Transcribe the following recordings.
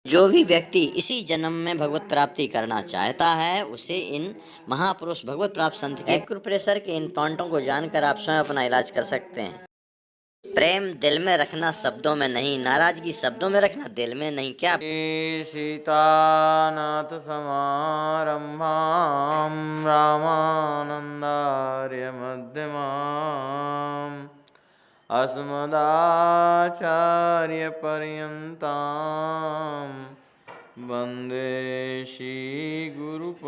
जो भी व्यक्ति इसी जन्म में भगवत प्राप्ति करना चाहता है उसे इन महापुरुष भगवत प्राप्त संत के एक्यूप्रेशर के इन पॉइंटों को जानकर आप स्वयं अपना इलाज कर सकते हैं। प्रेम दिल में रखना, शब्दों में नहीं। नाराजगी शब्दों में रखना, दिल में नहीं। क्या सीतानाथ समारंभां रामानंदार्य मध्यमाम् अस्मदाचार्यपर्यन्तां वन्दे श्रीगुरुपरम्पराम्।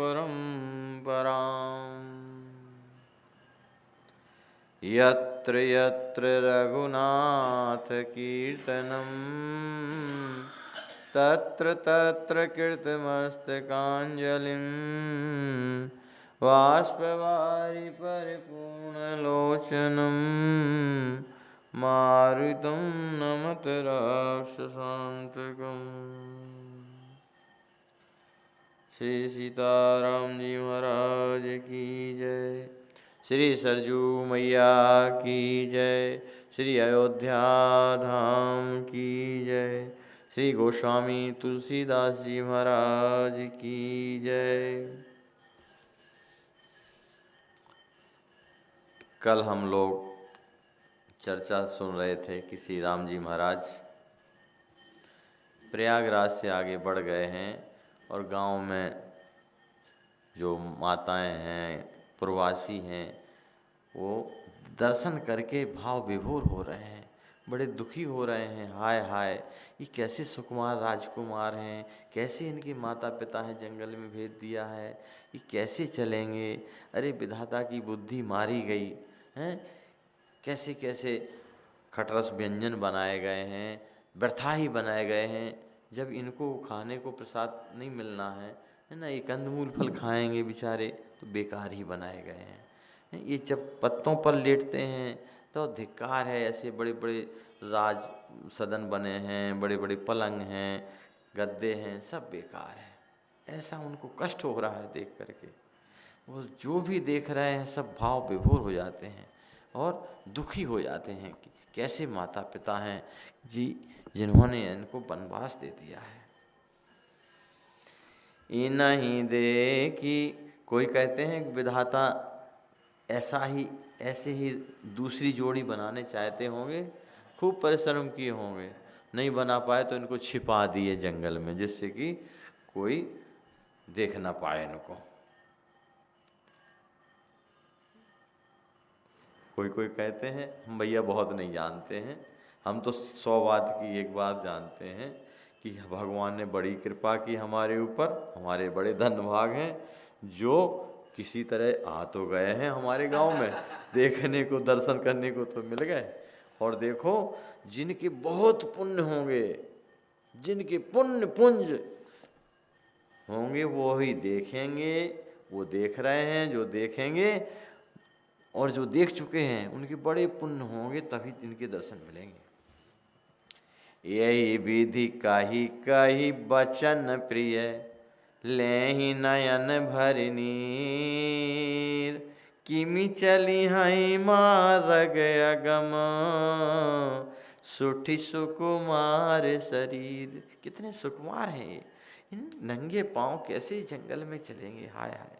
यत्र यत्र रघुनाथकीर्तनं तत्र तत्र कीर्तमस्तकाञ्जलिं बाष्पवारि परिपूर्णलोचनं मारुतं नमत राक्षसान्तकम्। श्री सीताराम जी महाराज की जय। श्री सरजू मैया की जय। श्री अयोध्या धाम की जय। श्री गोस्वामी तुलसीदास जी महाराज की जय। कल हम लोग चर्चा सुन रहे थे कि श्री राम जी महाराज प्रयागराज से आगे बढ़ गए हैं और गांव में जो माताएं हैं, प्रवासी हैं, वो दर्शन करके भाव विभोर हो रहे हैं, बड़े दुखी हो रहे हैं। हाय हाय, ये कैसे सुकुमार राजकुमार हैं, कैसे इनके माता पिता हैं जंगल में भेज दिया है, ये कैसे चलेंगे। अरे विधाता की बुद्धि मारी गई हैं। कैसे कैसे खटरस व्यंजन बनाए गए हैं, व्यर्था ही बनाए गए हैं। जब इनको खाने को प्रसाद नहीं मिलना है ना, ये कंदमूल फल खाएंगे बेचारे, तो बेकार ही बनाए गए हैं। ये जब पत्तों पर लेटते हैं तो धिक्कार है। ऐसे बड़े बड़े राज सदन बने हैं, बड़े बड़े पलंग हैं, गद्दे हैं, सब बेकार है। ऐसा उनको कष्ट हो रहा है देख करके। वो जो भी देख रहे हैं सब भाव विभोर हो जाते हैं और दुखी हो जाते हैं कि कैसे माता पिता हैं जी जिन्होंने इनको वनवास दे दिया है। इन्हीं देखी, कोई कहते हैं विधाता ऐसे ही दूसरी जोड़ी बनाने चाहते होंगे, खूब परिश्रम किए होंगे, नहीं बना पाए तो इनको छिपा दिए जंगल में, जिससे कि कोई देख ना पाए इनको। कोई कोई कहते हैं हम भैया बहुत नहीं जानते हैं, हम तो 100 बात की एक बात जानते हैं कि भगवान ने बड़ी कृपा की हमारे ऊपर, हमारे बड़े धन भाग हैं जो किसी तरह आ तो गए हैं हमारे गांव में, देखने को दर्शन करने को तो मिल गए। और देखो जिनके बहुत पुण्य होंगे, जिनके पुण्य पुंज होंगे वो ही देखेंगे, वो देख रहे हैं जो देखेंगे, और जो देख चुके हैं उनके बड़े पुण्य होंगे तभी इनके दर्शन मिलेंगे। यही विधि कही कही बचन प्रिय, लेहि नयन भरि नीर, किमि चली हई मार्ग अगम, सुठी सुकुमार शरीर। कितने सुकुमार हैं ये, इन नंगे पांव कैसे जंगल में चलेंगे। हाय हाय,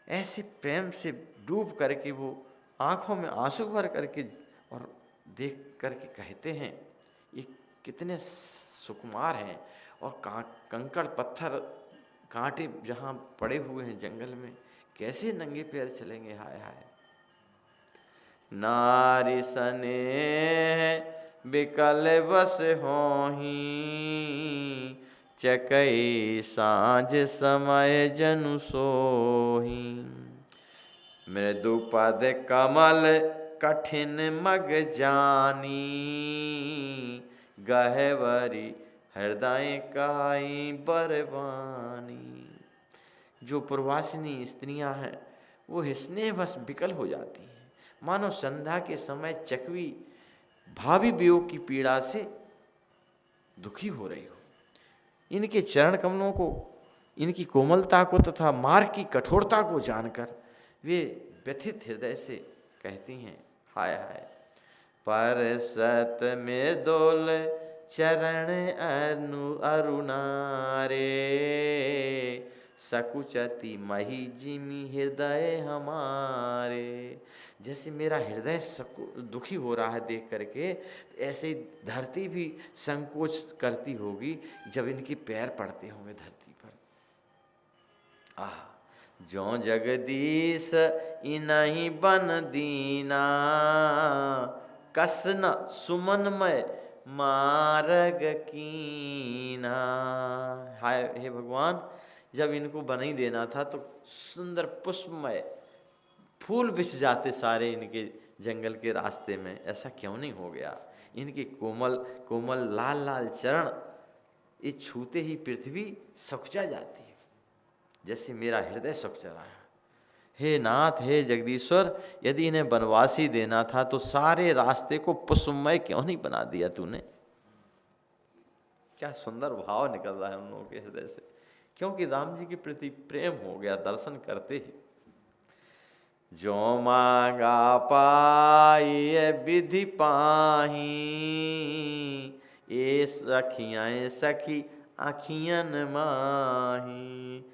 ऐसे प्रेम से डूब करके वो आंखों में आंसू भर करके और देख करके कहते हैं ये कितने सुकुमार हैं। और कंकड़ पत्थर कांटे जहाँ पड़े हुए हैं जंगल में, कैसे नंगे पैर चलेंगे। हाय हाय, नारी सने बिकल बस होही, चकई साँझ समय जनु सोही, मृदुपद कमल कठिन मग जानी, गहवरी हृदय काई बरबानी। जो प्रवासिनी स्त्रियां हैं वो स्नेह बस विकल हो जाती हैं, मानो संध्या के समय चकवी भावी वियोग की पीड़ा से दुखी हो रही हो। इनके चरण कमलों को, इनकी कोमलता को तथा मार्ग की कठोरता को जानकर वे व्यथित हृदय से कहती हैं हाय हाय, पर सत में दोल चरण अरुणारे, सकुचति मही जिमि हृदय हमारे। जैसे मेरा हृदय दुखी हो रहा है देख करके, ऐसे ही धरती भी संकोच करती होगी जब इनके पैर पड़ते होंगे धरती पर। आह, जो जगदीश इनहि बन दीना, कसन सुमनमय मार्ग कीना। हाय हे भगवान, जब इनको बना ही देना था तो सुंदर पुष्पमय फूल बिछ जाते सारे इनके जंगल के रास्ते में, ऐसा क्यों नहीं हो गया। इनके कोमल कोमल लाल लाल चरण ये छूते ही पृथ्वी सकुचा जाती है, जैसे मेरा हृदय सकुचा रहा है। हे नाथ, हे जगदीश्वर, यदि इन्हें वनवासी देना था तो सारे रास्ते को पुष्पमय क्यों नहीं बना दिया तूने। क्या सुंदर भाव निकल रहा है उन लोगों के हृदय से, क्योंकि राम जी के प्रति प्रेम हो गया दर्शन करते ही। जो मांगा पाई विधि पाही, ये सखियाँ सखी आखियन माही।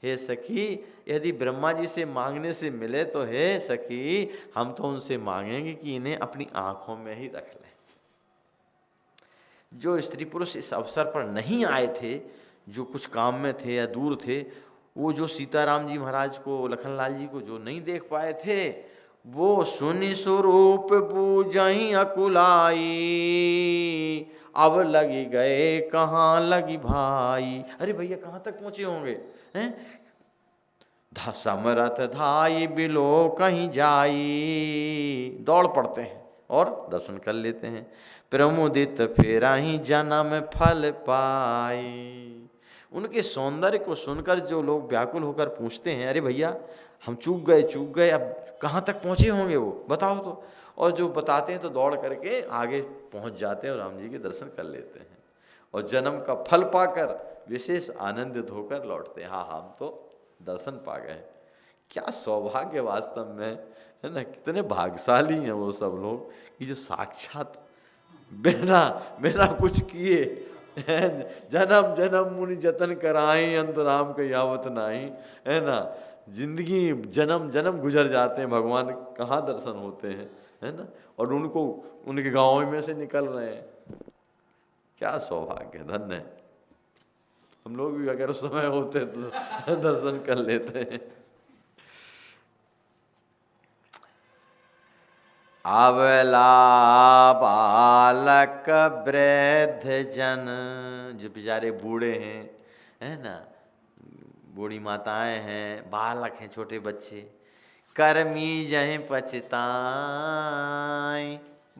हे सखी, यदि ब्रह्मा जी से मांगने से मिले तो हे सखी, हम तो उनसे मांगेंगे कि इन्हें अपनी आंखों में ही रख लें। जो स्त्री पुरुष इस अवसर पर नहीं आए थे, जो कुछ काम में थे या दूर थे, वो जो सीताराम जी महाराज को, लखनलाल जी को जो नहीं देख पाए थे, वो सुनि स्वरूप बूझहि अकुलाई, अब लगी गए कहाँ लगी भाई। अरे भैया कहाँ तक पहुंचे होंगे हैं। समरथ धाई बिलो कहीं जाई, दौड़ पड़ते हैं और दर्शन कर लेते हैं। प्रमुदित फेरा ही जन्म फल पाई। उनके सौंदर्य को सुनकर जो लोग व्याकुल होकर पूछते हैं, अरे भैया हम चूक गए, अब कहाँ तक पहुँचे होंगे वो बताओ तो। और जो बताते हैं तो दौड़ करके आगे पहुँच जाते हैं और राम जी के दर्शन कर लेते हैं और जन्म का फल पाकर विशेष आनंदित होकर लौटते हैं। हाँ, हम तो दर्शन पा गए। क्या सौभाग्य वास्तव में, है ना। कितने भाग्यशाली हैं वो सब लोग कि जो साक्षात बिना कुछ किए जन्म जन्म मुनि जतन कराई, अंत राम के यावत नाही, है ना। जिंदगी जन्म जन्म गुजर जाते हैं, भगवान कहाँ दर्शन होते हैं, है ना। और उनको उनके गाँव में से निकल रहे हैं। क्या सौभाग्य, धन्य है। हम लोग भी अगर उस समय होते तो दर्शन कर लेते हैं। अबला बालक वृद्ध जन, जो बेचारे बूढ़े हैं, है ना, बूढ़ी माताएं हैं, बालक हैं, छोटे बच्चे, कर्मी जहीं पछताएं,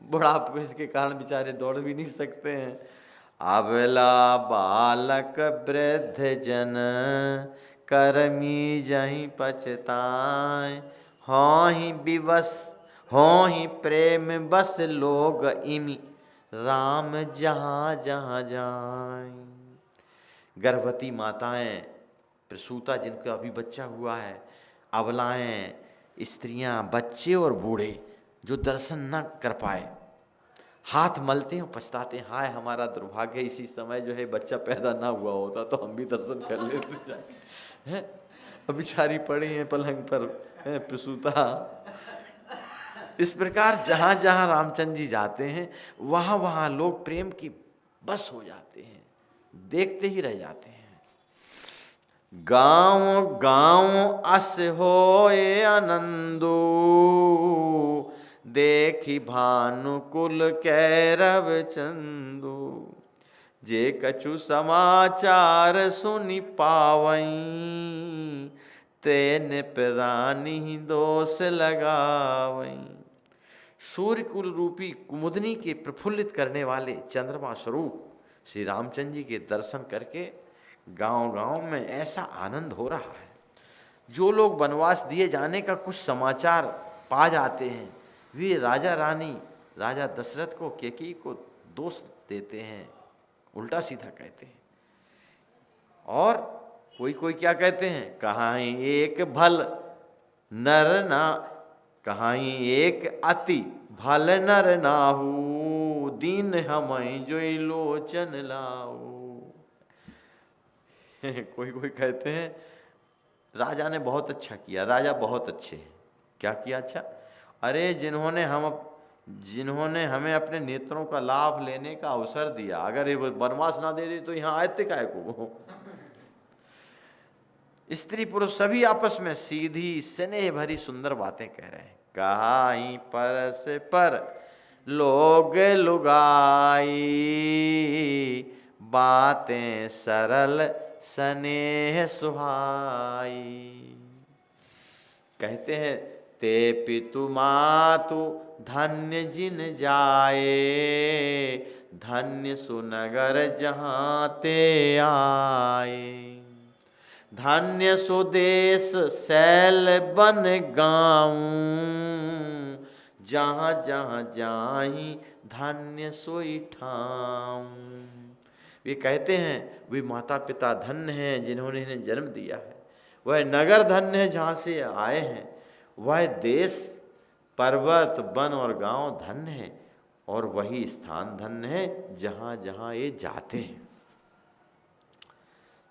बुढ़ापे के कारण बेचारे दौड़ भी नहीं सकते हैं। अबला बालक वृद्ध जन, कर्मी जहीं पछताएं, हाँ ही विवश हों ही प्रेम बस लोग इमि, राम जहाँ जहाँ जाएं। गर्भवती माताएं, प्रसूता जिनका अभी बच्चा हुआ है, अबलाएं, स्त्रियां, बच्चे और बूढ़े जो दर्शन न कर पाए, हाथ मलते हैं, पछताते हैं, हाय हमारा दुर्भाग्य, इसी समय जो है बच्चा पैदा ना हुआ होता तो हम भी दर्शन कर लेते हैं। अभी बेचारी पड़ी हैं पलंग पर, प्रसूता। इस प्रकार जहाँ जहाँ रामचंद्र जी जाते हैं वहाँ वहाँ लोग प्रेम की बस हो जाते हैं, देखते ही रह जाते हैं। गाँव गाँव अस होए आनंदो, देखी भानुकुल कैरव चंदो, जे कछु समाचार सुनि पावई, तेन प्राणी दोष लगावई। सूर्यकुल रूपी कुमुदनी के प्रफुल्लित करने वाले चंद्रमा स्वरूप श्री रामचंद्र जी के दर्शन करके गांव-गांव में ऐसा आनंद हो रहा है। जो लोग वनवास दिए जाने का कुछ समाचार पा जाते हैं, वे राजा रानी, राजा दशरथ को, कैकेयी को दोष देते हैं, उल्टा सीधा कहते हैं। और कोई कोई क्या कहते हैं, कहाँ एक भल नर ना, कहाँ एक अति भल नर नाहू, दीन हमई जो लोचन लाओ। कोई कोई कहते हैं राजा ने बहुत अच्छा किया, राजा बहुत अच्छे हैं। क्या किया अच्छा? अरे जिन्होंने हमें अपने नेत्रों का लाभ लेने का अवसर दिया, अगर ये वनवास ना दे दे तो यहाँ आते काय को। स्त्री पुरुष सभी आपस में सीधी स्नेह भरी सुंदर बातें कह रहे हैं। कहा ही परस पर लोग लुगाई, बातें सरल स्नेह सुहाई। कहते हैं ते पितु मातु धन्य जिन जाए, धन्य सुनगर जहाँ ते आए। धन्य सुदेश शैल बन गाँव, जहाँ जहाँ जाहि धन्य सोई ठाऊं। वे कहते हैं वे माता पिता धन्य हैं जिन्होंने इन्हें जन्म दिया है, वह नगर धन्य है जहाँ से आए हैं, वह देश पर्वत वन और गांव धन्य है, और वही स्थान धन्य है जहाँ जहाँ ये जाते हैं।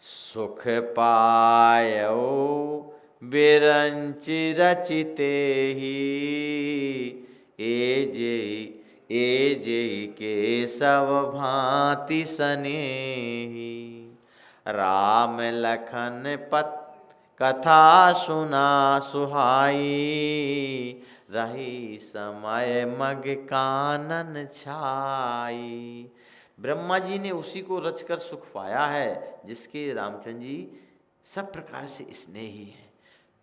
सुख पायो बिरंचि रचिते ही, ए जे केशव भांति स्नेही। राम लखन पत कथा सुना सुहाई, रही समय मग कानन छाई। ब्रह्मा जी ने उसी को रचकर सुख पाया है जिसके रामचंद्र जी सब प्रकार से स्नेही हैं।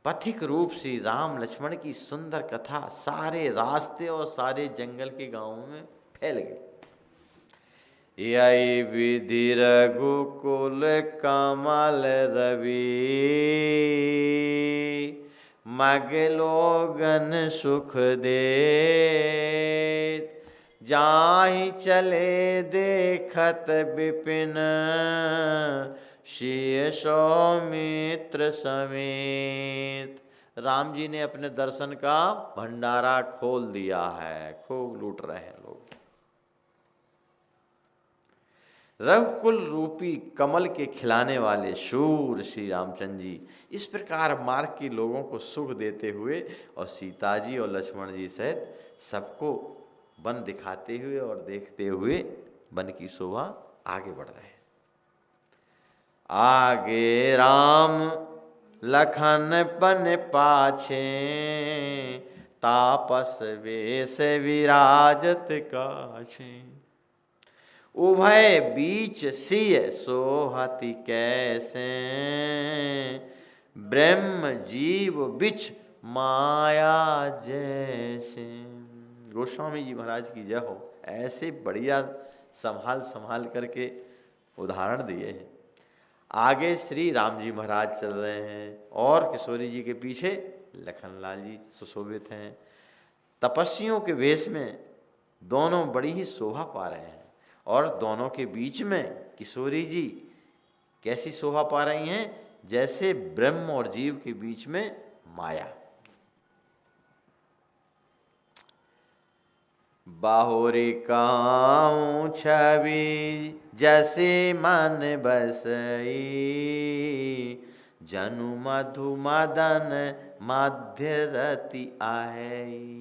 पथिक रूप से राम लक्ष्मण की सुंदर कथा सारे रास्ते और सारे जंगल के गांवों में फैल गई। यही विधि रघुकुल कमल रवि, मग लोगन सुख देत। जाहि चले देखत विपिन, सिय सौमित्र समेत। राम जी ने अपने दर्शन का भंडारा खोल दिया है, खूब लूट रहे हैं लोग। रघुकुल रूपी कमल के खिलाने वाले शूर श्री रामचंद्र जी इस प्रकार मार्ग के लोगों को सुख देते हुए और सीता जी और लक्ष्मण जी सहित सबको वन दिखाते हुए और देखते हुए वन की शोभा आगे बढ़ रहे हैं। आगे राम लखन पन पाछे, तापस वेश विराजत काछे। उभय बीच सिय सोहति कैसे, ब्रह्म जीव बिच माया जैसे। गोस्वामी जी महाराज की जय हो। ऐसे बढ़िया संभाल संभाल करके उदाहरण दिए हैं। आगे श्री राम जी महाराज चल रहे हैं और किशोरी जी के पीछे लखनलाल जी सुशोभित हैं। तपस्वियों के वेश में दोनों बड़ी ही शोभा पा रहे हैं और दोनों के बीच में किशोरी जी कैसी शोभा पा रही हैं, जैसे ब्रह्म और जीव के बीच में माया। बाहुरी काऊं छवि जैसे मन बसई, जनु मधु मदन मध्य रति आई।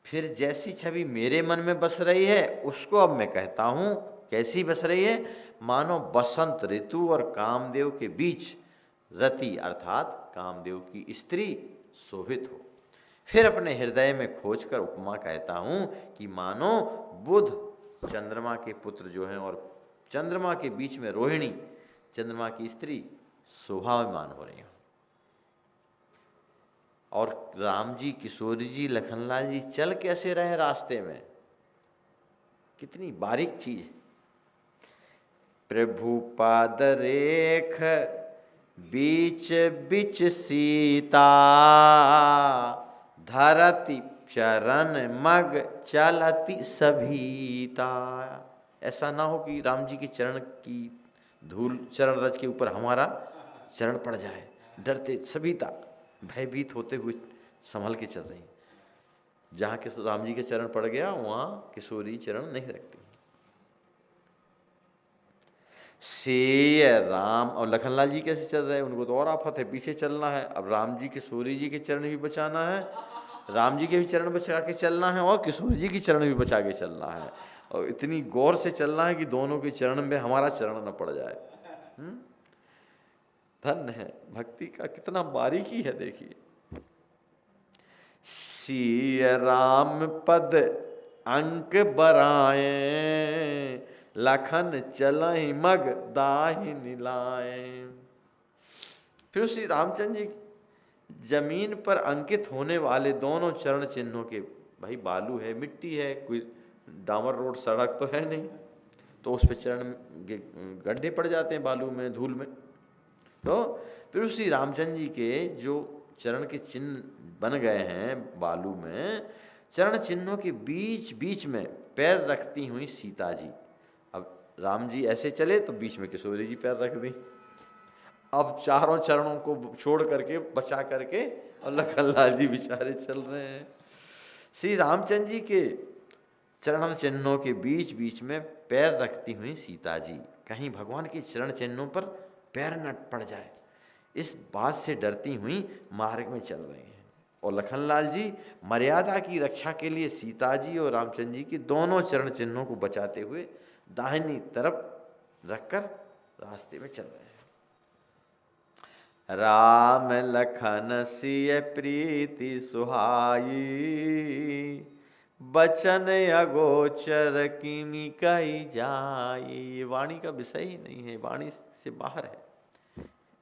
फिर जैसी छवि मेरे मन में बस रही है उसको अब मैं कहता हूँ कैसी बस रही है, मानो बसंत ऋतु और कामदेव के बीच रति अर्थात कामदेव की स्त्री शोभित हो। फिर अपने हृदय में खोजकर उपमा कहता हूँ कि मानो बुध चंद्रमा के पुत्र जो हैं और चंद्रमा के बीच में रोहिणी चंद्रमा की स्त्री शोभावान हो रही हैं। और राम जी, किशोरी जी, लखनलाल जी चल कैसे रहे रास्ते में, कितनी बारीक चीज है। प्रभु पाद रेख बीच बीच सीता, धरती चरण मग चलती सभीता। ऐसा ना हो कि राम जी के चरण की धूल चरण रज के ऊपर हमारा चरण पड़ जाए। डरते सभीता भयभीत होते हुए संभल के चल रही। जहाँ राम जी के चरण पड़ गया वहाँ किशोरी चरण नहीं रखती। से राम और लखनलाल जी कैसे चल रहे हैं, उनको तो और आफत है, पीछे चलना है। अब राम जी किशोरी जी के चरण भी बचाना है, राम जी के भी चरण बचा के चलना है, और किशोरी जी के चरण भी बचा के चलना है, और इतनी गौर से चलना है कि दोनों के चरण में हमारा चरण न पड़ जाए। धन्य है, भक्ति का कितना बारीकी है देखिए। सिय राम पद अंक बराए, लखन चलहि मग दाहि निलाए। फिर श्री रामचंद्र जी जमीन पर अंकित होने वाले दोनों चरण चिन्हों के, भाई बालू है, मिट्टी है, कोई डामर रोड सड़क तो है नहीं, तो उस पर चरण गड्ढे पड़ जाते हैं बालू में, धूल में। तो फिर श्री रामचंद्र जी के जो चरण के चिन्ह बन गए हैं बालू में, चरण चिन्हों के बीच बीच में पैर रखती हुई सीता जी। अब राम जी ऐसे चले तो बीच में किशोरी जी पैर रख दी। अब चारों चरणों को छोड़ करके बचा करके और लखनलाल जी बेचारे चल रहे हैं। श्री रामचंद्र जी के चरण चिन्हों के बीच बीच में पैर रखती हुई सीता जी, कहीं भगवान के चरण चिन्हों पर पैर न पड़ जाए, इस बात से डरती हुई मार्ग में चल रही हैं। और लखनलाल जी मर्यादा की रक्षा के लिए सीता जी और रामचंद्र जी के दोनों चरण चिन्हों को बचाते हुए दाहिनी तरफ रखकर रास्ते में चल रहे हैं। राम लखन सिय प्रीति सुहाई, बचन अगोचर किमि कही जाई। ये वाणी का विषय ही नहीं है, वाणी से बाहर है।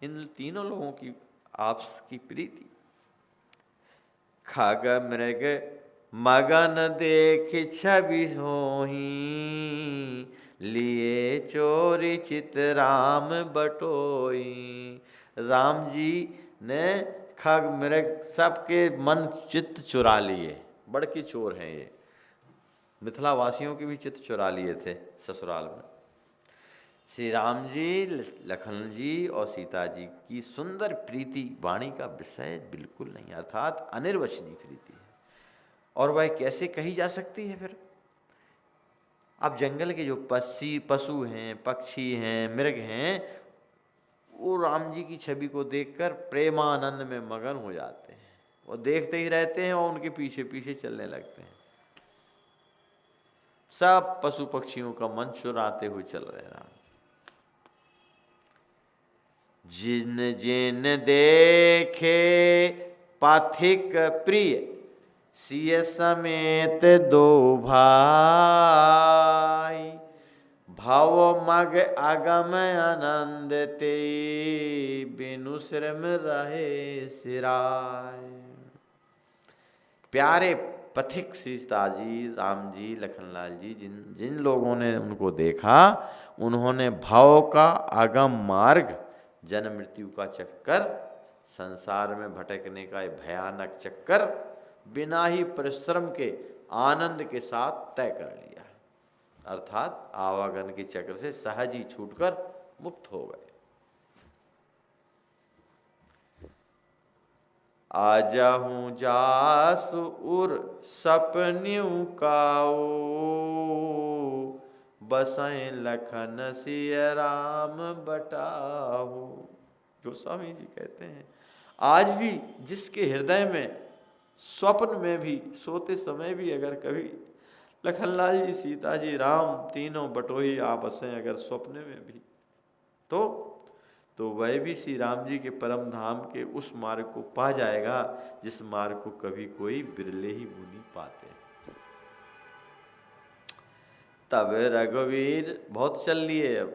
इन तीनों लोगों की आपस की प्रीति। खग मृग मगन देख छवि होही, लिए चोरी चित राम बटोई। राम जी ने खग मृग सबके मन चित्त चुरा लिए, बड़के चोर हैं ये, मिथिला वासियों के भी चित्त चुरा लिए थे ससुराल में। श्री राम जी, लखन जी और सीता जी की सुंदर प्रीति वाणी का विषय बिल्कुल नहीं, अर्थात अनिर्वचनीय प्रीति है। और वह कैसे कही जा सकती है फिर? अब जंगल के जो पशु हैं, पक्षी हैं, मृग हैं, वो राम जी की छवि को देखकर प्रेमानंद में मगन हो जाते हैं। वो देखते ही रहते हैं और उनके पीछे पीछे चलने लगते हैं। सब पशु पक्षियों का मन चुराते हुए चल रहे हैं राम। जिन जिन देखे पाथिक प्रिय, सिय समेत दो भाई। भव मग अगम आनंद ते, बिनु श्रम रहे सिराय। प्यारे पथिक सीता जी, राम जी, लखनलाल जी, जिन लोगों ने उनको देखा, उन्होंने भाव का आगम मार्ग, जन्म मृत्यु का चक्कर, संसार में भटकने का भयानक चक्कर बिना ही परिश्रम के आनंद के साथ तय कर लिया, अर्थात आवागन के चक्र से सहज ही छूटकर मुक्त हो गए। आजहूँ जासु उर सपन्यू काऊ, बसैं लखन सिय राम बटाहू। गोस्वामी जी कहते हैं, आज भी जिसके हृदय में स्वप्न में भी, सोते समय भी अगर कभी लखनलाल जी, सीता जी, राम तीनों बटोही आ बसें अगर स्वप्न में भी, तो वह भी श्री राम जी के परम धाम के उस मार्ग को पा जाएगा जिस मार्ग को कभी कोई बिरले ही मुनि पाते हैं। तब रघुवीर, बहुत चल लिए अब,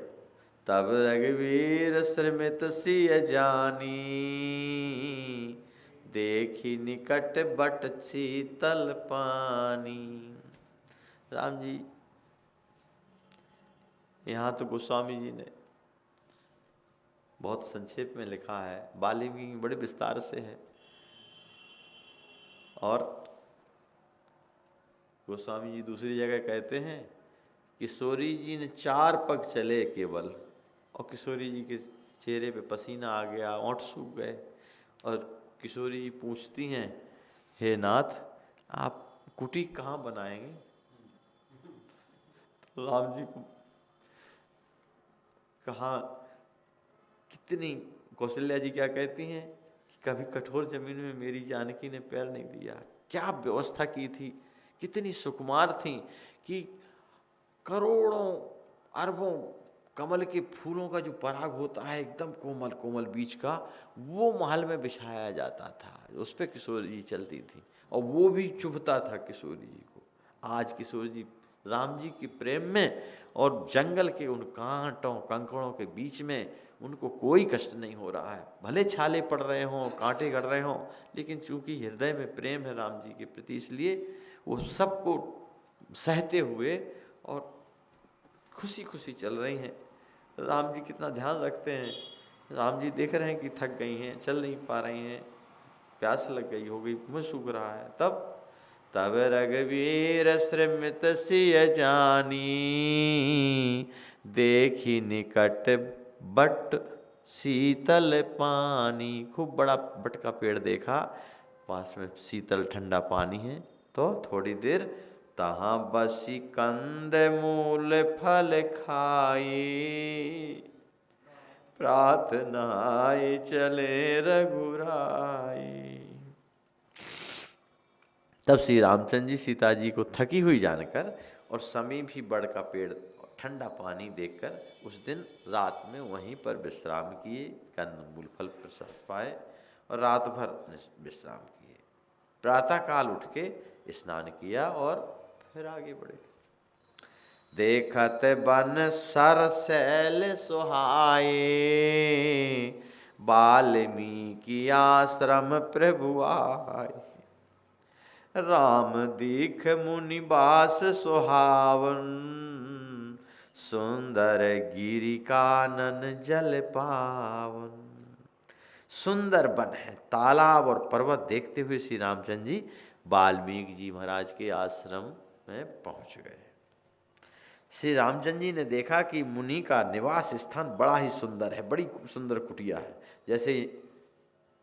तब रघुवीर श्रमित सिय जानी, देखी निकट बट शीतल पानी। राम जी, यहाँ तो गोस्वामी जी ने बहुत संक्षेप में लिखा है, वाल्मीकि बड़े विस्तार से है, और गोस्वामी जी दूसरी जगह कहते हैं, किशोरी जी ने 4 पग चले केवल, और किशोरी जी के चेहरे पे पसीना आ गया, ओंठ सूख गए, और किशोरी जी पूछती हैं, हे नाथ, आप कुटी कहाँ बनाएंगे? तो राम जी को कहा, कितनी, कौशल्या जी क्या कहती हैं कि कभी कठोर जमीन में मेरी जानकी ने पैर नहीं दिया। क्या व्यवस्था की थी, कितनी सुकुमार थी कि करोड़ों अरबों कमल के फूलों का जो पराग होता है एकदम कोमल कोमल बीच का, वो महल में बिछाया जाता था, उस पर किशोर जी चलती थी और वो भी चुभता था किशोर जी को। आज किशोर जी राम जी के प्रेम में और जंगल के उन कांटों कंकड़ों के बीच में उनको कोई कष्ट नहीं हो रहा है। भले छाले पड़ रहे हों, कांटे गड़ रहे हों, लेकिन चूंकि हृदय में प्रेम है राम जी के प्रति, इसलिए वो सबको सहते हुए और खुशी खुशी चल रही हैं। राम जी कितना ध्यान रखते हैं। राम जी देख रहे हैं कि थक गई हैं, चल नहीं पा रही हैं, प्यास लग गई होगी, मुँह सूख रहा है। तब रघुवीर श्रमित सिय जानी, देखी निकट बट शीतल पानी। खूब बड़ा बट का पेड़ देखा, पास में शीतल ठंडा पानी है, तो थोड़ी देर तहाँ बसी कंद मूल फल खाई, प्रार्थनाई चले रघुराई। तब श्री रामचंद्र जी सीता जी को थकी हुई जानकर और समीप ही बड़ का पेड़ और ठंडा पानी देखकर उस दिन रात में वहीं पर विश्राम किए, कंदमूल फल प्रसाद पाए और रात भर विश्राम किए। प्रातःकाल उठ के स्नान किया और फिर आगे बढ़े। देखत बन सरसैल सुहाए, वाल्मीकि आश्रम प्रभु आए। राम दीख मुनि बास सुहावन, सुंदर गिरि कानन जल पावन। सुंदर वन है, तालाब और पर्वत देखते हुए श्री रामचंद्र जी वाल्मीकि जी महाराज के आश्रम में पहुंच गए। श्री रामचंद्र जी ने देखा कि मुनि का निवास स्थान बड़ा ही सुंदर है, बड़ी सुंदर कुटिया है। जैसे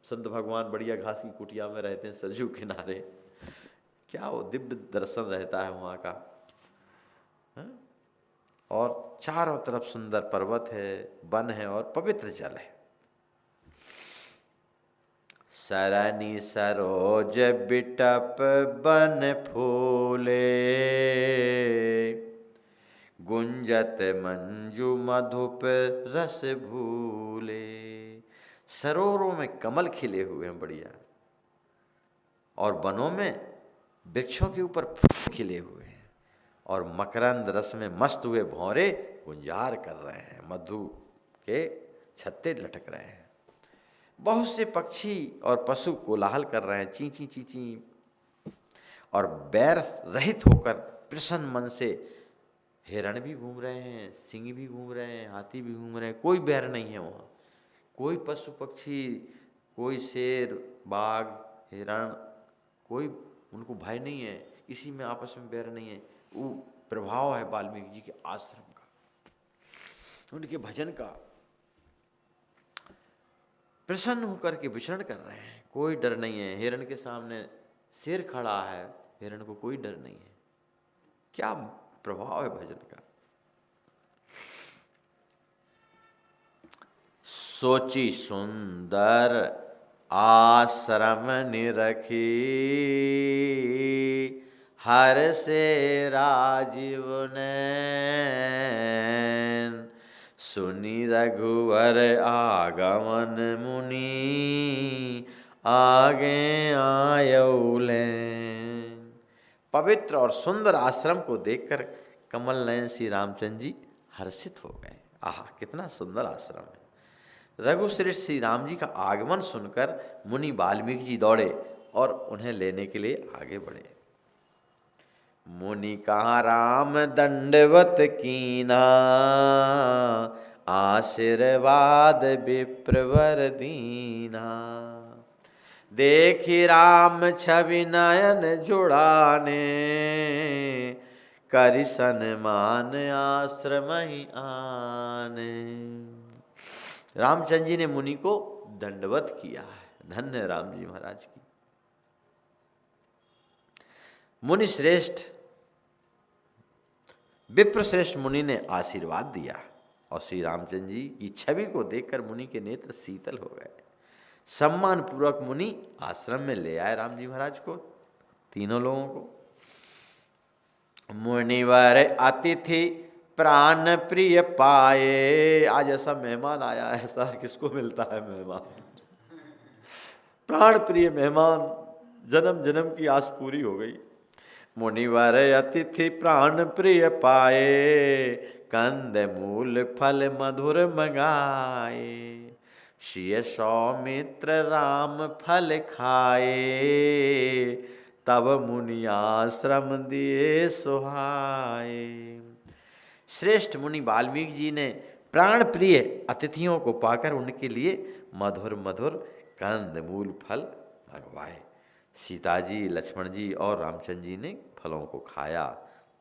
संत भगवान बढ़िया घास की कुटिया में रहते हैं सरयू किनारे, क्या वो दिव्य दर्शन रहता है वहाँ का। और चारों तरफ सुंदर पर्वत है, वन है और पवित्र जल है। सरनी सरोज बिटप बन फूले, गुंजत मंजू मधुप रस भूले। सरोवरों में कमल खिले हुए हैं बढ़िया, और वनों में वृक्षों के ऊपर फूल खिले हुए हैं, और मकरंद रस में मस्त हुए भौरे गुंजार कर रहे हैं, मधु के छत्ते लटक रहे हैं। बहुत से पक्षी और पशु कोलाहल कर रहे हैं, ची ची ची ची, और बैर रहित होकर प्रसन्न मन से हिरण भी घूम रहे हैं, सिंह भी घूम रहे हैं, हाथी भी घूम रहे हैं, कोई बैर नहीं है वहाँ। कोई पशु पक्षी, कोई शेर, बाघ, हिरण, कोई उनको भय नहीं है, किसी में आपस में बैर नहीं है। वो प्रभाव है वाल्मीकि जी के आश्रम का, उनके भजन का। प्रसन्न होकर के विचरण कर रहे हैं, कोई डर नहीं है। हिरण के सामने शेर खड़ा है, हिरण को कोई डर नहीं है। क्या प्रभाव है भजन का। सोची सुंदर आश्रम निरखी, हर से राजीव नैन। सुनी रघुवर आगमन मुनि, आगे आयौलें। पवित्र और सुंदर आश्रम को देखकर कमल नयन श्री रामचंद्र जी हर्षित हो गए। आहा, कितना सुंदर आश्रम है। रघुश्रेष्ठ श्री राम जी का आगमन सुनकर मुनि वाल्मीकि जी दौड़े और उन्हें लेने के लिए आगे बढ़े। मुनि कहाँ राम दंडवत कीना, आशीर्वाद विप्रवर दीना। देखी राम छवि नयन जुड़ाने, करि सन्मान आश्रम ही आने। रामचंद्र जी ने मुनि को दंडवत किया है। धन्य राम जी महाराज की। मुनि श्रेष्ठ विप्रश्रेष्ठ मुनि ने आशीर्वाद दिया और श्री रामचंद्र जी की छवि को देखकर मुनि के नेत्र शीतल हो गए। सम्मान पूर्वक मुनि आश्रम में ले आए राम जी महाराज को, तीनों लोगों को। मुनिवर अतिथि प्राण प्रिय पाए। आज ऐसा मेहमान आया है, ऐसा किसको मिलता है मेहमान? प्राण प्रिय मेहमान, जन्म जन्म की आस पूरी हो गई। मुनिवर अतिथि प्राण प्रिय पाए, कंद मूल फल मधुर मंगाए। शिय सौमित्र राम फल खाए, तब मुनि आश्रम दिए सुहाए। श्रेष्ठ मुनि वाल्मीकि जी ने प्राण प्रिय अतिथियों को पाकर उनके लिए मधुर मधुर कंद मूल फल मंगवाए। सीता जी, लक्ष्मण जी और रामचंद्र जी ने फलों को खाया।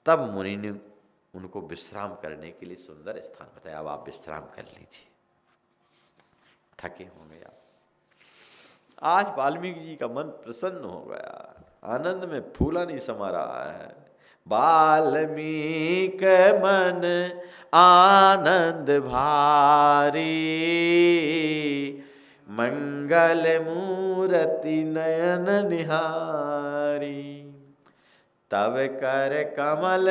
तब मुनि ने उनको विश्राम करने के लिए सुंदर स्थान बताया। अब आप विश्राम कर लीजिए, थके होंगे आप। आज वाल्मीकि जी का मन प्रसन्न हो गया, आनंद में फूला नहीं समा रहा है। वाल्मीक मन आनंद भारी, मंगल मूर्ति नयन निहारी। तब कर कमल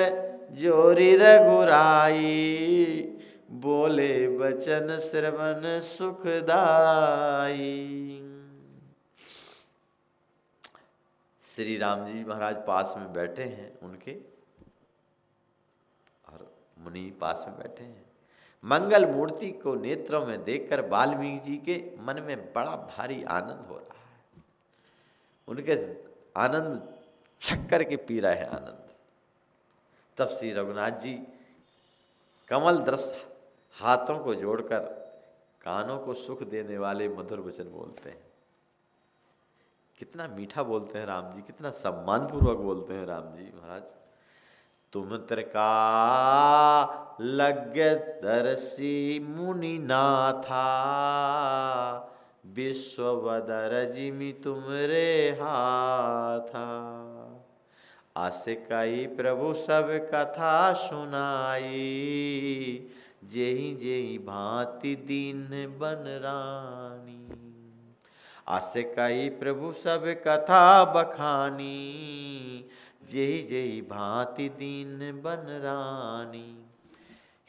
जोरी रघुराई, बोले बचन श्रवण सुखदाई। श्री राम जी महाराज पास में बैठे हैं उनके, और मुनि पास में बैठे हैं। मंगल मूर्ति को नेत्रों में देखकर वाल्मीकि जी के मन में बड़ा भारी आनंद हो रहा है। उनके आनंद छक्कर के पी रहे हैं आनंद। तब श्री रघुनाथ जी कमल दृष्ट हाथों को जोड़कर कानों को सुख देने वाले मधुर वचन बोलते हैं। कितना मीठा बोलते हैं राम जी, कितना सम्मान पूर्वक बोलते हैं राम जी महाराज। तुम त्रिका लग्य दर्शी मुनि नाथा, विश्ववदर जिमि तुमरे हाथा। आस कई प्रभु सब कथा सुनाई, जेहि जेहि भांति दीन बन रानी। आस कई प्रभु सब कथा बखानी, जेहि जेहि भांति दीन बन रानी।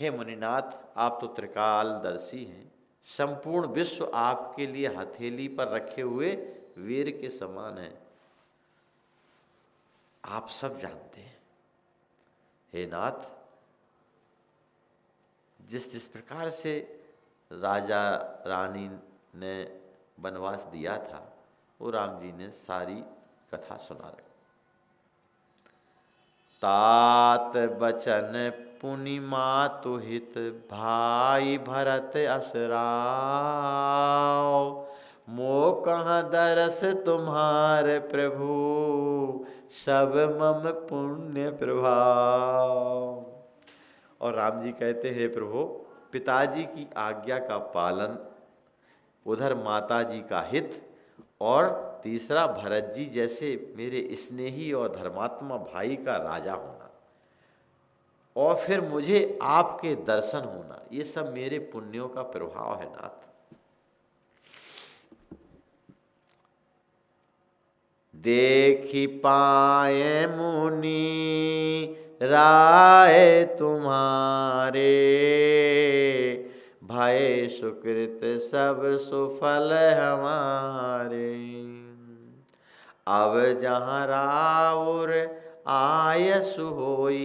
हे मुनिनाथ, आप तो त्रिकालदर्शी हैं, संपूर्ण विश्व आपके लिए हथेली पर रखे हुए वीर के समान है, आप सब जानते हैं। हे नाथ, जिस जिस प्रकार से राजा रानी ने वनवास दिया था, वो राम जी ने सारी कथा सुना रही। तात बचन पुनि मातु हित, भाई भरत असराव। मो कहाँ दरस तुम्हारे प्रभु, सब मम पुण्य प्रभाव। और राम जी कहते हैं, प्रभु पिताजी की आज्ञा का पालन, उधर माता जी का हित, और तीसरा भरत जी जैसे मेरे स्नेही और धर्मात्मा भाई का राजा होना, और फिर मुझे आपके दर्शन होना, ये सब मेरे पुण्यों का प्रभाव है नाथ। देखी पाए मुनि राय तुम्हारे, भय सुकृत सब सुफल हमारे। अब जहाँ राउर आयसु होई,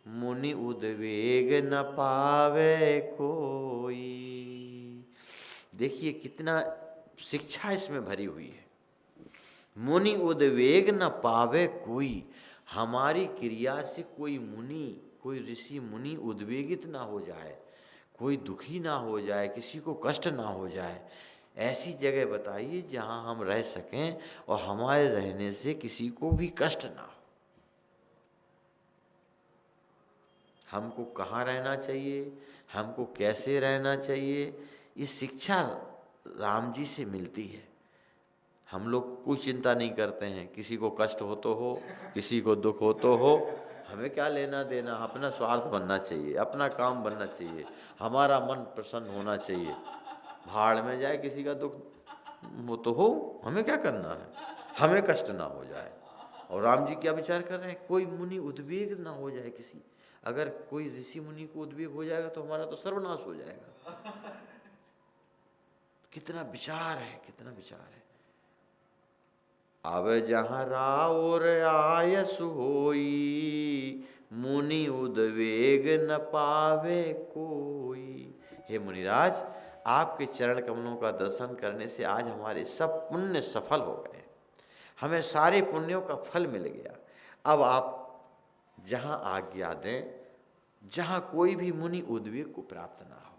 मुनि उद्वेग न पावे कोई। देखिए कितना शिक्षा इसमें भरी हुई है। मुनि उद्वेग न पावे कोई, हमारी क्रिया से कोई मुनि, कोई ऋषि मुनि उद्वेगित ना हो जाए, कोई दुखी ना हो जाए, किसी को कष्ट ना हो जाए। ऐसी जगह बताइए जहाँ हम रह सकें और हमारे रहने से किसी को भी कष्ट ना हो। हमको कहाँ रहना चाहिए, हमको कैसे रहना चाहिए, ये शिक्षा राम जी से मिलती है। हम लोग कोई चिंता नहीं करते हैं, किसी को कष्ट हो तो हो, किसी को दुख हो तो हो, हमें क्या लेना देना। अपना स्वार्थ बनना चाहिए, अपना काम बनना चाहिए, हमारा मन प्रसन्न होना चाहिए। भाड़ में जाए किसी का दुख वो तो हो, हमें क्या करना है, हमें कष्ट ना हो जाए। और राम जी क्या विचार कर रहे हैं, कोई मुनि उद्वेग ना हो जाए किसी। अगर कोई ऋषि मुनि को उद्वेग हो जाएगा तो हमारा तो सर्वनाश हो जाएगा। कितना विचार है, कितना विचार है। अब जहाँ राउर आयस होई, मुनि उद्वेग न पावे कोई। हे मुनिराज, आपके चरण कमलों का दर्शन करने से आज हमारे सब पुण्य सफल हो गए, हमें सारे पुण्यों का फल मिल गया। अब आप जहाँ आज्ञा दें, जहाँ कोई भी मुनि उद्वेग को प्राप्त ना हो।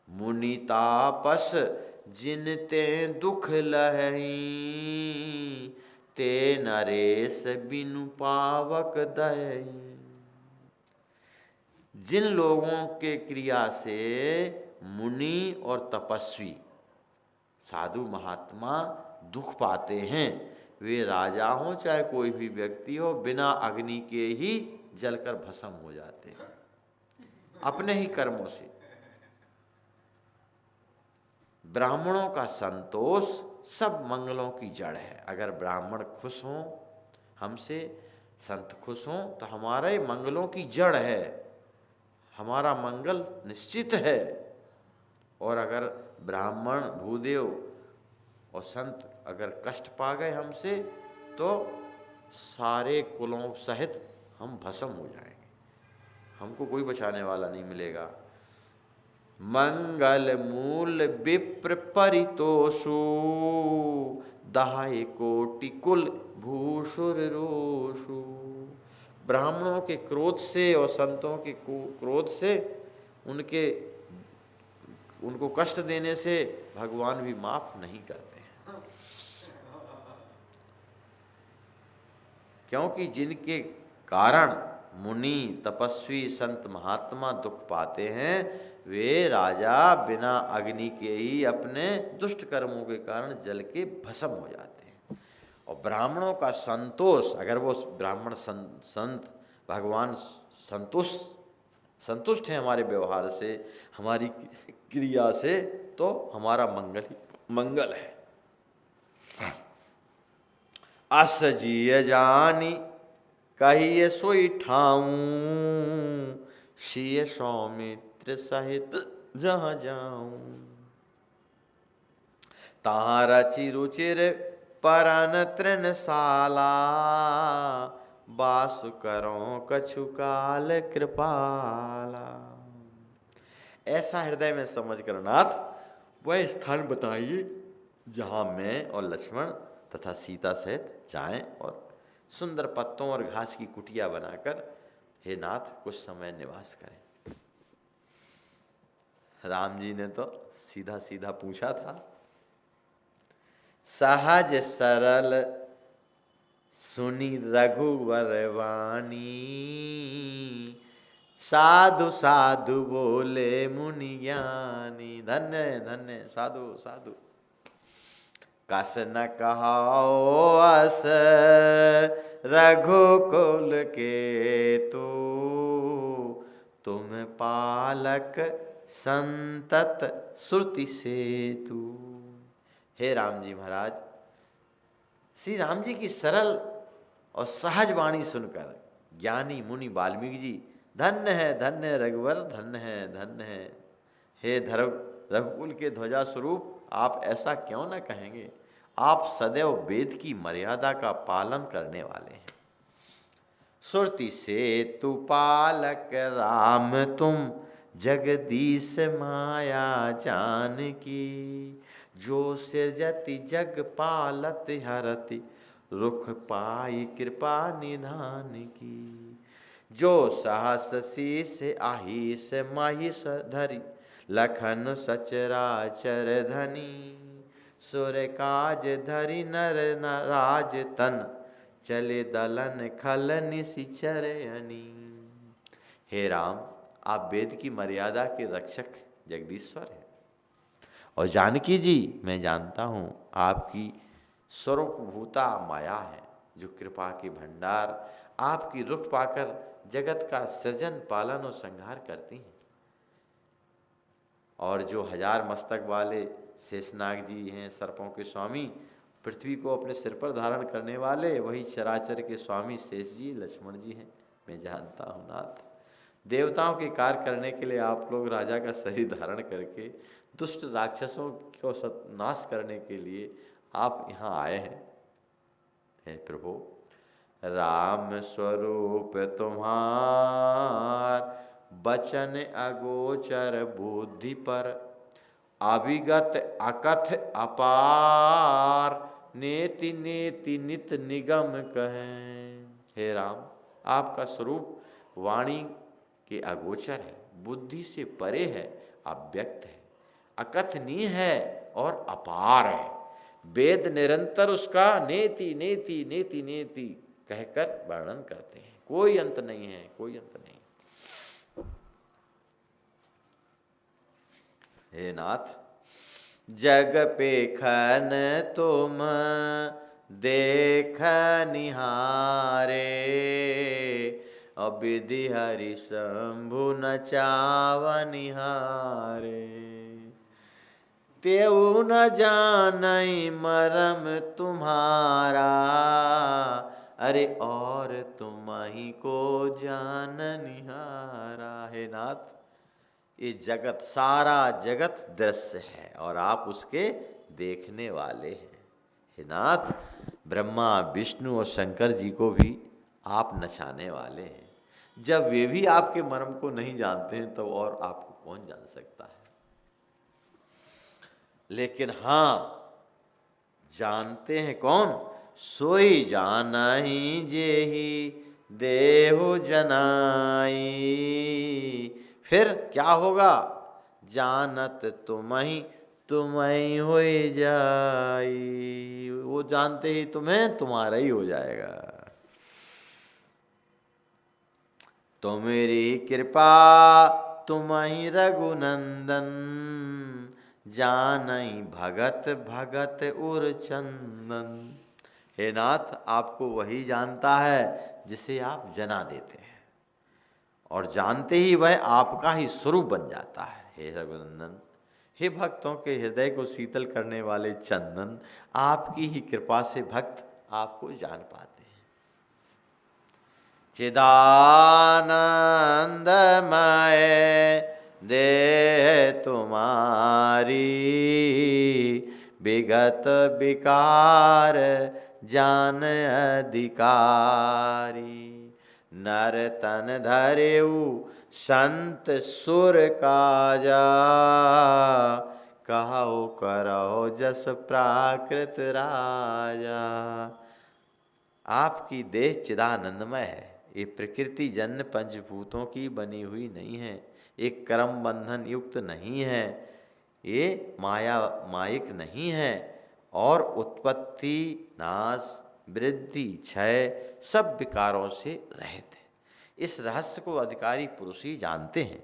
मुनि तापस जिन ते दुख लहई, ते नरेश बिनु पावक दही। जिन लोगों के क्रिया से मुनि और तपस्वी साधु महात्मा दुख पाते हैं, वे राजा हो चाहे कोई भी व्यक्ति हो, बिना अग्नि के ही जलकर भस्म हो जाते हैं अपने ही कर्मों से। ब्राह्मणों का संतोष सब मंगलों की जड़ है। अगर ब्राह्मण खुश हों हमसे, संत खुश हों, तो हमारे मंगलों की जड़ है, हमारा मंगल निश्चित है। और अगर ब्राह्मण भूदेव और संत अगर कष्ट पा गए हमसे, तो सारे कुलों सहित हम भस्म हो जाएंगे, हमको कोई बचाने वाला नहीं मिलेगा। मंगल मूल विप्र परितोषु, दाय कोटि कुल भूषुर रोषु। ब्राह्मणों के क्रोध से और संतों के क्रोध से, उनको कष्ट देने से भगवान भी माफ नहीं करते हैं। क्योंकि जिनके कारण मुनि तपस्वी संत महात्मा दुख पाते हैं, वे राजा बिना अग्नि के ही अपने दुष्ट कर्मों के कारण जल के भस्म हो जाते हैं। और ब्राह्मणों का संतोष, अगर वो ब्राह्मण संत भगवान संतुष्ट हैं हमारे व्यवहार से, हमारी क्रिया से, तो हमारा मंगल ही मंगल है। अस जिय जानी कहिए सोई ठाऊं, सिय सौमित्र सहित जहाँ जाऊं। तहाँ रचि रुचिर परन तृणशाला, वास करो कछु काल कृपाला। ऐसा हृदय में समझ कर नाथ वह स्थान बताइए जहाँ मैं और लक्ष्मण तथा सीता सहित जाएं और सुंदर पत्तों और घास की कुटिया बनाकर हे नाथ कुछ समय निवास करें। राम जी ने तो सीधा सीधा पूछा था, सहज सरल सुनी रघुवर वाणी, साधु साधु बोले मुनि ज्ञानी। धन्य धन्य साधु साधु। कस न कहाओ अस रघुकुल के तू, तुम पालक संतत श्रुति से तू। हे राम जी महाराज, श्री राम जी की सरल और सहज वाणी सुनकर ज्ञानी मुनि वाल्मीकि जी धन्य है रघुवर, धन्य है। हे रघुकुल के ध्वजा स्वरूप आप ऐसा क्यों न कहेंगे, आप सदैव वेद की मर्यादा का पालन करने वाले हैं। सुरति से तु पालक राम तुम, जगदीश माया जान की। जो सृजति जग पालत हरति, रुख पाई कृपा निधान की। जो सहस शीस आहीस महिष धरी, लखन सचराचर धनी। सुर काज धरि नर राज तन, चले दलन खल निशिचर अनी। हे राम, आप वेद की मर्यादा के रक्षक जगदीश्वर हैं और जानकी जी, मैं जानता हूँ आपकी स्वरूपभूता माया है, जो कृपा के भंडार आपकी रुख पाकर जगत का सृजन, पालन और संहार करती हैं। और जो 1000 मस्तक वाले शेषनाग जी हैं, सर्पों के स्वामी, पृथ्वी को अपने सिर पर धारण करने वाले, वही चराचर के स्वामी शेष जी, लक्ष्मण जी हैं। मैं जानता हूँ नाथ, देवताओं के कार्य करने के लिए आप लोग राजा का शरीर धारण करके दुष्ट राक्षसों को नाश करने के लिए आप यहाँ आए हैं। हे प्रभु, राम स्वरूप तुम्हार, बचन अगोचर बुद्धि पर, अविगत अकथ अपार, नेति नेति नित निगम कहें। हे राम, आपका स्वरूप वाणी के अगोचर है, बुद्धि से परे है, अव्यक्त है, अकथनीय है और अपार है। वेद निरंतर उसका नेति नेति नेति नेति कहकर वर्णन करते हैं। कोई अंत नहीं है, कोई अंत नहीं। हे नाथ, जग पेखन तुम देख निहारे, अविधि हरि शंभु नचाव निहारे, तेऊ न जानई मरम तुम्हारा, अरे और तुम ही को जान निहारा। हे नाथ, ये जगत, सारा जगत दृश्य है और आप उसके देखने वाले हैं। हे नाथ, ब्रह्मा विष्णु और शंकर जी को भी आप नचाने वाले हैं। जब वे भी आपके मर्म को नहीं जानते हैं तो और आपको कौन जान सकता है। लेकिन हाँ, जानते हैं कौन? सोई जानहि जेहि देहु जनाई। फिर क्या होगा? जानत तुम्हें हो जाई। वो जानते ही तुम्हें तुम्हारा ही हो जाएगा। तो मेरी कृपा तुम्हि रघुनंदन, जानई भगत भगत उर चंदन। हे नाथ, आपको वही जानता है जिसे आप जना देते हैं, और जानते ही वह आपका ही स्वरूप बन जाता है। हे रघुनंदन, हे भक्तों के हृदय को शीतल करने वाले चंदन, आपकी ही कृपा से भक्त आपको जान पाते हैं। चिदानंदमय देह तुम्हारी, विगत विकार जान अधिकारी। नर तन धरेऊ संत सुर काजा, कहो करो जस प्राकृत राजा। आपकी देह चिदानंदमय है। ये प्रकृति जन्य पंचभूतों की बनी हुई नहीं है, एक कर्म बंधन युक्त नहीं है, ये मायिक नहीं है, और उत्पत्ति नाश वृद्धि क्षय सब विकारों से रहित है। इस रहस्य को अधिकारी पुरुष ही जानते हैं।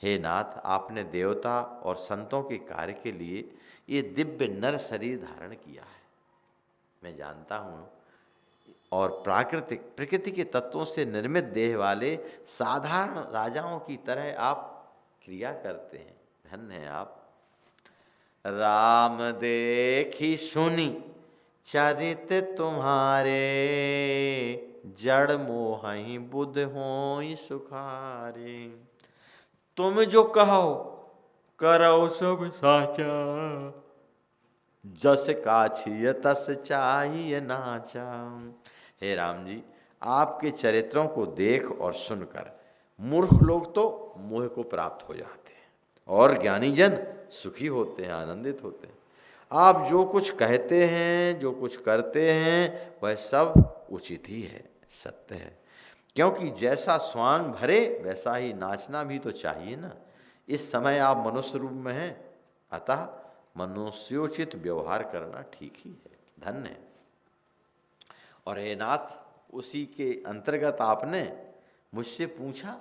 हे नाथ, आपने देवता और संतों के कार्य के लिए ये दिव्य नर शरीर धारण किया है, मैं जानता हूँ। और प्रकृति के तत्वों से निर्मित देह वाले साधारण राजाओं की तरह आप क्रिया करते हैं। धन्य हैं आप। राम देखी सुनी चरित तुम्हारे, जड़ मोहि बुध होई सुखारे। तुम जो कहो करो सब साचा, जस काछिय तस चाहिए नाचा। हे राम जी, आपके चरित्रों को देख और सुनकर मूर्ख लोग तो मोह को प्राप्त हो जाते हैं, और ज्ञानी जन सुखी होते हैं, आनंदित होते हैं। आप जो कुछ कहते हैं, जो कुछ करते हैं, वह सब उचित ही है, सत्य है। क्योंकि जैसा स्वांग भरे वैसा ही नाचना भी तो चाहिए ना। इस समय आप मनुष्य रूप में हैं, अतः मनुष्योचित व्यवहार करना ठीक ही है। धन्य है। और हे नाथ, उसी के अंतर्गत आपने मुझसे पूछा,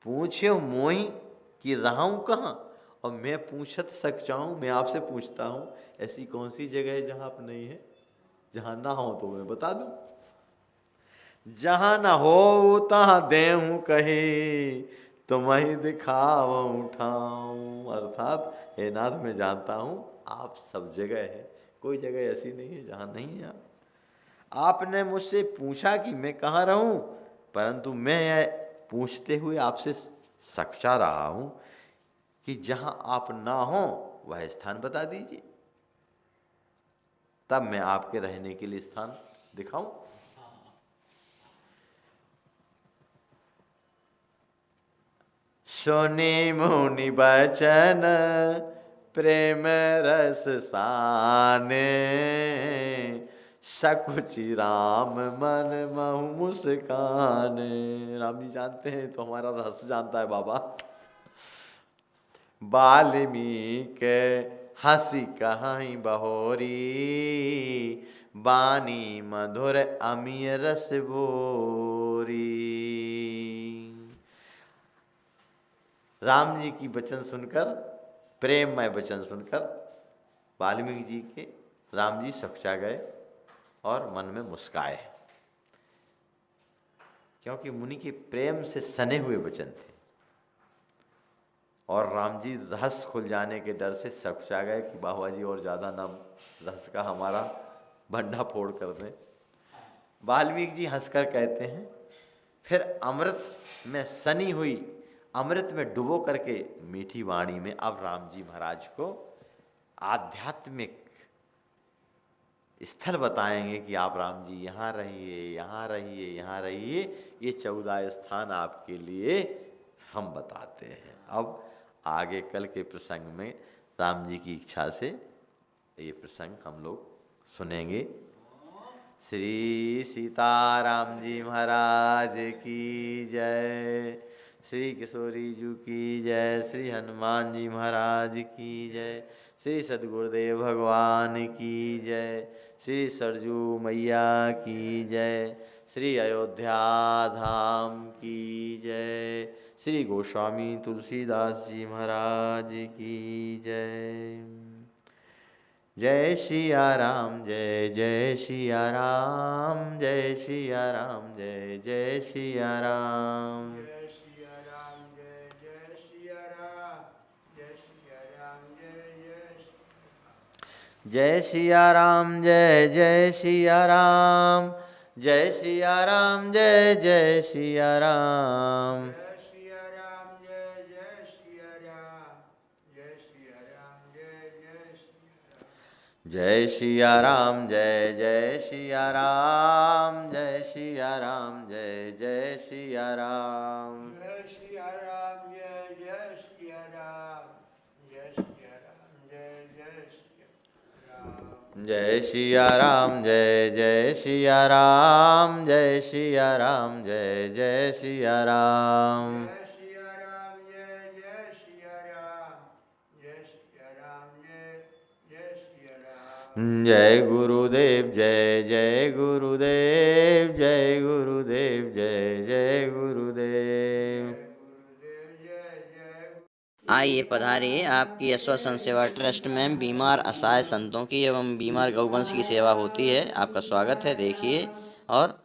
पूछे मोहि कि रहूं कहाँ, और मैं पूछत सकता हूँ, मैं आपसे पूछता हूँ, ऐसी कौन सी जगह है जहाँ आप नहीं है? जहाँ ना हो तो मैं बता दूँ। जहाँ न हो तहाँ देहूँ कहे, तुम ही दिखाऊं ठाऊं। अर्थात हे नाथ, मैं जानता हूँ आप सब जगह है, कोई जगह ऐसी नहीं है जहाँ नहीं है आप। आपने मुझसे पूछा कि मैं कहाँ रहूं, परंतु मैं यह पूछते हुए आपसे सच्चा रहा हूं कि जहाँ आप ना हो वह स्थान बता दीजिए, तब मैं आपके रहने के लिए स्थान दिखाऊं। सुनी मुनि बचन प्रेम रस साने, सकुचि राम मन महु मुस्काने। राम जी जानते हैं तो हमारा रस जानता है बाबा। वाल्मीकि हंसी कहाई बहोरी, बानी मधुर अमीय रस बोरी। राम जी की वचन सुनकर, प्रेममय वचन सुनकर वाल्मीकि जी के राम जी सकुचा गए और मन में मुस्काए, क्योंकि मुनि के प्रेम से सने हुए वचन थे। और राम जी रहस्य खुल जाने के डर से सकुचा गए कि बाबा जी और ज़्यादा ना रहस्य का हमारा भंडा फोड़ कर दें। वाल्मीकि जी हंसकर कहते हैं, फिर अमृत में सनी हुई, अमृत में डुबो करके मीठी वाणी में अब राम जी महाराज को आध्यात्मिक स्थल बताएंगे कि आप राम जी यहाँ रहिए, यहाँ रहिए, यहाँ रहिए। ये 14 स्थान आपके लिए हम बताते हैं। अब आगे कल के प्रसंग में राम जी की इच्छा से ये प्रसंग हम लोग सुनेंगे। श्री सीताराम जी महाराज की जय, श्री किशोरी जी की जय, श्री हनुमान जी महाराज की जय, श्री सद्गुरुदेव भगवान की जय, श्री सरजू मैया की जय, श्री अयोध्या धाम की जय, श्री गोस्वामी तुलसीदास जी महाराज की जय। जय सिया राम, जय जय सिया राम, जय सिया राम, जय जय सिया राम। जय सिया राम, जय जय सिया राम, जय सिया राम, जय जय सिया राम। जय सिया राम, जय जय सिया राम, जय सिया राम, जय जय सिया राम। जय सिया राम, जय जय सिया राम, जय सिया राम, जय जय सिया राम। जय सिया राम, जय जय सिया राम, जय सिया राम, जय जय सिया राम। जय सिया राम, जय जय सिया राम, जय सिया राम, जय जय सिया राम। जय सिया राम, जय जय सिया राम, जय सिया राम, जय जय सिया राम। जय सिया राम, जय जय सिया राम, जय सिया राम, जय जय सिया राम। जय गुरुदेव, जय जय गुरुदेव, जय गुरुदेव, जय जय गुरुदेव। गुरुदेव जय जय। आइए पधारिए, आपकी यशवंत सेवा ट्रस्ट में बीमार असहाय संतों की एवं बीमार गौवंश की सेवा होती है। आपका स्वागत है। देखिए और